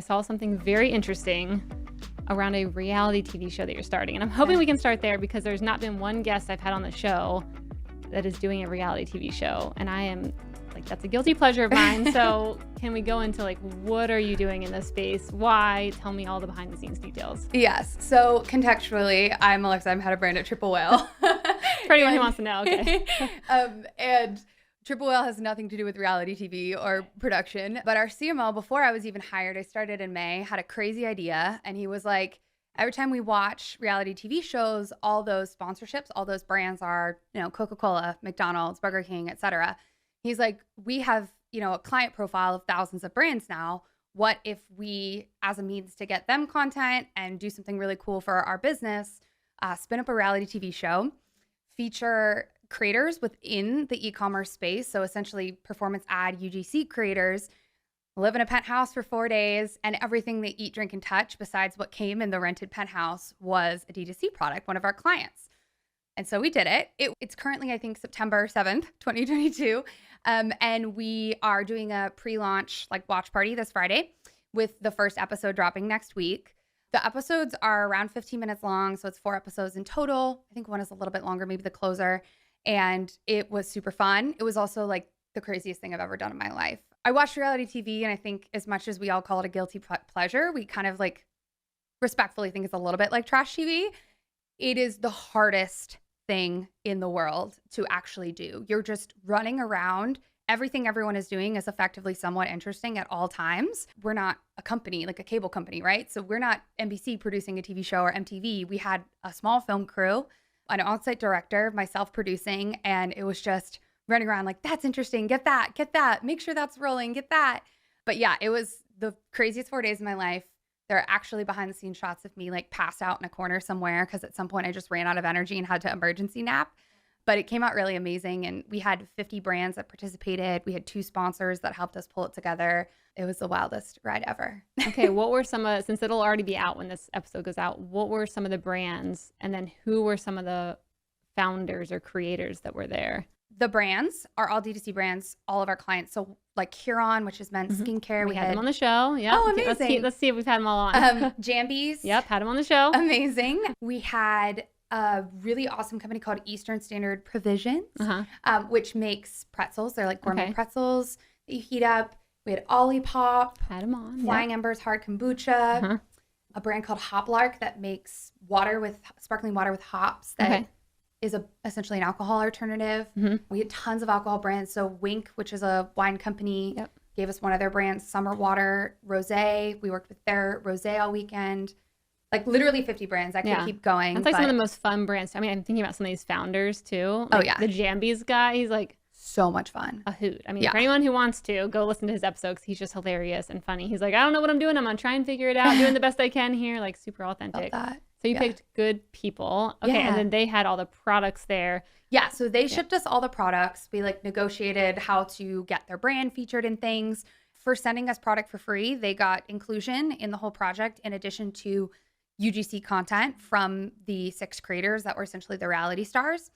saw something very interesting around a reality TV show that you're starting. And I'm hoping we can start there because there's not been one guest I've had on the show that is doing a reality TV show. And I am like, that's a guilty pleasure of mine. So can we go into like, what are you doing in this space? Why? Tell me all the behind the scenes details. Yes. So contextually, I'm Alexa. I'm head of brand at Triple Whale. For anyone who wants to know. Okay. And Triple Whale has nothing to do with reality TV or production. But our CMO, before I was even hired, I started in May, had a crazy idea. And he was like, every time we watch reality TV shows, all those sponsorships, all those brands are, Coca-Cola, McDonald's, Burger King, et cetera. He's like, we have, a client profile of thousands of brands now. What if we, as a means to get them content and do something really cool for our business, spin up a reality TV show, feature creators within the e-commerce space. So essentially performance ad UGC creators live in a penthouse for 4 days and everything they eat, drink, and touch besides what came in the rented penthouse was a DTC product, one of our clients. And so we did it. It's currently, I think, September 7th, 2022. And we are doing a pre-launch watch party this Friday with the first episode dropping next week. The episodes are around 15 minutes long. So it's 4 episodes in total. I think one is a little bit longer, maybe the closer. And it was super fun. It was also the craziest thing I've ever done in my life. I watched reality TV, and I think as much as we all call it a guilty pleasure, we kind of respectfully think it's a little bit like trash TV. It is the hardest thing in the world to actually do. You're just running around. Everything everyone is doing is effectively somewhat interesting at all times. We're not a company, like a cable company, right? So we're not NBC producing a TV show or MTV. We had a small film crew, an on-site director, myself producing, and it was just running around that's interesting, get that, make sure that's rolling, get that. But yeah, it was the craziest 4 days of my life. There are actually behind the scenes shots of me passed out in a corner somewhere because at some point I just ran out of energy and had to emergency nap. But it came out really amazing. And we had 50 brands that participated. We had 2 sponsors that helped us pull it together. It was the wildest ride ever. Okay, what were since it'll already be out when this episode goes out, what were some of the brands? And then who were some of the founders or creators that were there? The brands are all D2C brands, all of our clients. So Kilroy, which is men's skincare. We had them on the show. Yeah. Oh, amazing. Let's see if we've had them all on. Jambies. Yep, had them on the show. Amazing. We had a really awesome company called Eastern Standard Provisions, which makes pretzels. They're gourmet pretzels that you heat up. We had Olipop. Had them on. Flying Embers Hard Kombucha. A brand called Hoplark that makes sparkling water with hops that is essentially an alcohol alternative. We had tons of alcohol brands. So Wink, which is a wine company, gave us one of their brands, Summer Water Rosé. We worked with their rosé all weekend. Literally 50 brands. I could keep going. That's some of the most fun brands. I mean, I'm thinking about some of these founders too. The Jambies guy, he's so much fun. A hoot. I mean, for anyone who wants to, go listen to his episode because he's just hilarious and funny. He's I don't know what I'm doing. I'm going to try and figure it out. Doing the best I can here. Super authentic. Love that. So you picked good people. Okay. And then they had all the products there. Yeah. So they shipped us all the products. We negotiated how to get their brand featured in things. For sending us product for free, they got inclusion in the whole project in addition to UGC content from the 6 creators that were essentially the reality stars.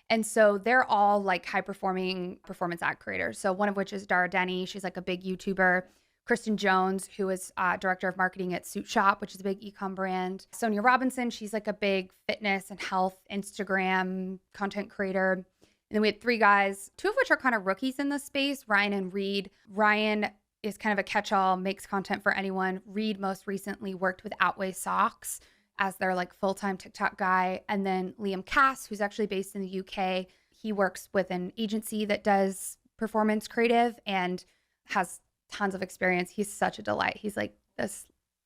And so they're all high performing performance ad creators. So one of which is Dara Denny. She's a big YouTuber. Kristen Jones, who is director of marketing at Suit Shop, which is a big e-com brand. Sonia Robinson, she's a big fitness and health Instagram content creator. And then we had 3 guys, 2 of which are kind of rookies in this space, Ryan and Reed. Ryan is kind of a catch-all, makes content for anyone. Reed most recently worked with Outweigh Socks as their full-time TikTok guy. And then Liam Cass, who's actually based in the UK. He works with an agency that does performance creative and has tons of experience. He's such a delight. He's this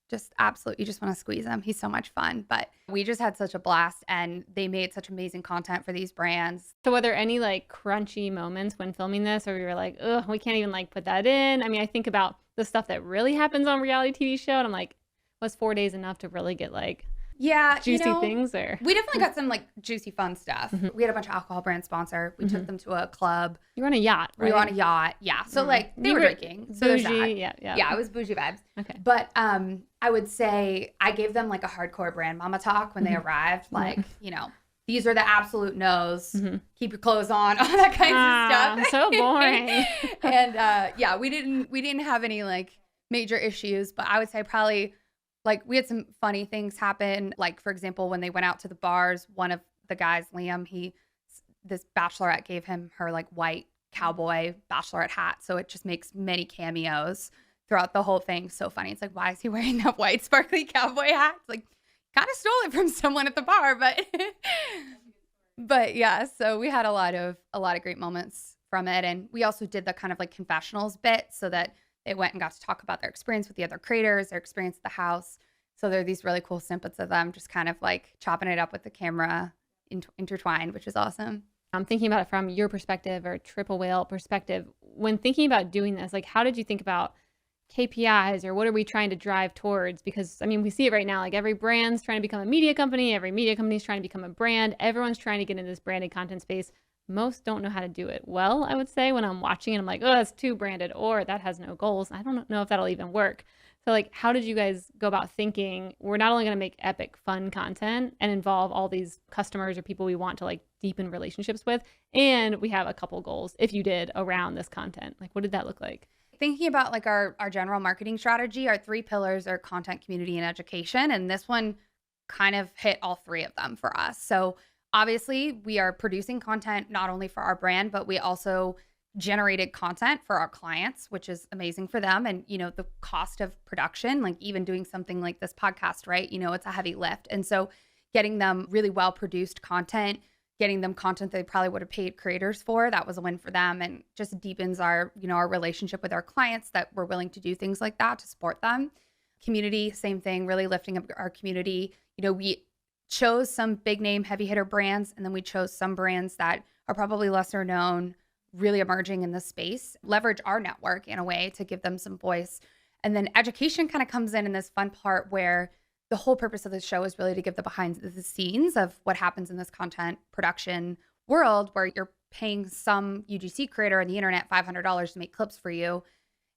just absolute, you just want to squeeze him. He's so much fun. But we just had such a blast and they made such amazing content for these brands. So were there any crunchy moments when filming this or you were ugh, we can't even put that in? I mean, I think about the stuff that really happens on reality TV show and I'm was 4 days enough to really get juicy things? Or we definitely got some juicy fun stuff. We had a bunch of alcohol brands sponsor. We took them to a club. You were on a yacht, right? We were on a yacht. Yeah. So they were drinking. So there's that. Yeah, it was bougie vibes. Okay. But I would say I gave them a hardcore brand mama talk when they arrived. These are the absolute no's. Keep your clothes on, all that kind of stuff. So boring. And we didn't have any major issues, but I would say probably like we had some funny things happen. Like, for example, when they went out to the bars, one of the guys, Liam, this bachelorette gave him her like white cowboy bachelorette hat. So it just makes many cameos throughout the whole thing. So funny. It's like, why is he wearing that white sparkly cowboy hat? It's like, kind of stole it from someone at the bar, but yeah, so we had a lot of great moments from it. And we also did the kind of like confessionals bit so that they went and got to talk about their experience with the other creators, their experience at the house. So there are these really cool snippets of them just kind of like chopping it up with the camera intertwined, which is awesome. I'm thinking about it from your perspective or Triple Whale perspective. When thinking about doing this, like how did you think about KPIs or what are we trying to drive towards? Because I mean, we see it right now, like every brand's trying to become a media company, every media company is trying to become a brand. Everyone's trying to get into this branded content space. Most don't know how to do it well, I would say. When I'm watching it, I'm like, oh, that's too branded, or that has no goals. I don't know if that'll even work. So like, how did you guys go about thinking we're not only going to make epic fun content and involve all these customers or people we want to like deepen relationships with, and we have a couple goals, if you did, around this content? Like, what did that look like? Thinking about like our general marketing strategy, our 3 pillars are content, community, and education. And this one kind of hit all 3 of them for us. So obviously we are producing content not only for our brand, but we also generated content for our clients, which is amazing for them. And, you know, the cost of production, like even doing something like this podcast, right? You know, it's a heavy lift. And so getting them really well produced content, getting them content they probably would have paid creators for, that was a win for them, and just deepens our, you know, our relationship with our clients that we're willing to do things like that to support them. Community, same thing, really lifting up our community. You know, we chose some big name heavy hitter brands, and then we chose some brands that are probably lesser known, really emerging in this space, leverage our network in a way to give them some voice. And then education kind of comes in this fun part where the whole purpose of this show is really to give the behind the scenes of what happens in this content production world, where you're paying some UGC creator on the internet $500 to make clips for you.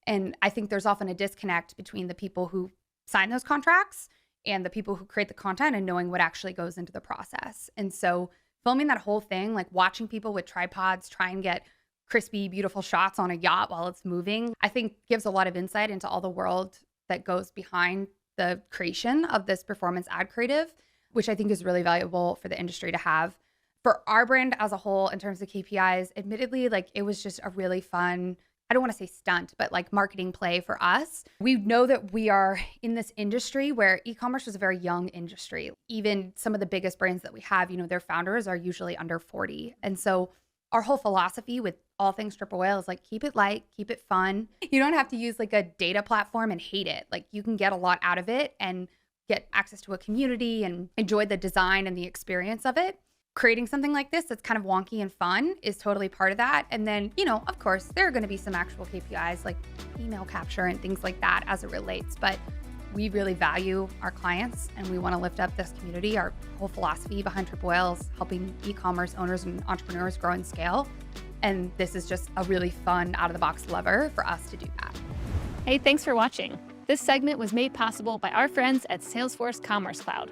And I think there's often a disconnect between the people who sign those contracts and the people who create the content and knowing what actually goes into the process. And so filming that whole thing, like watching people with tripods try and get crispy, beautiful shots on a yacht while it's moving, I think gives a lot of insight into all the world that goes behind the creation of this performance ad creative, which I think is really valuable for the industry to have. For our brand as a whole, in terms of KPIs, admittedly, like it was just a really fun, I don't want to say stunt, but like marketing play for us. We know that we are in this industry where e-commerce is a very young industry. Even some of the biggest brands that we have, you know, their founders are usually under 40. And so our whole philosophy with all things Triple Whale is like, keep it light, keep it fun. You don't have to use like a data platform and hate it. Like you can get a lot out of it and get access to a community and enjoy the design and the experience of it. Creating something like this that's kind of wonky and fun is totally part of that. And then, you know, of course, there are going to be some actual KPIs like email capture and things like that as it relates. But we really value our clients and we want to lift up this community. Our whole philosophy behind Triple Whale is helping e-commerce owners and entrepreneurs grow and scale. And this is just a really fun out-of-the-box lever for us to do that. Hey, thanks for watching. This segment was made possible by our friends at Salesforce Commerce Cloud.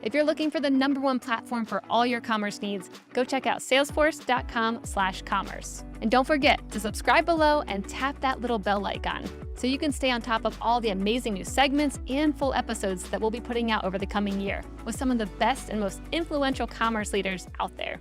If you're looking for the #1 platform for all your commerce needs, go check out salesforce.com/commerce. And don't forget to subscribe below and tap that little bell icon so you can stay on top of all the amazing new segments and full episodes that we'll be putting out over the coming year with some of the best and most influential commerce leaders out there.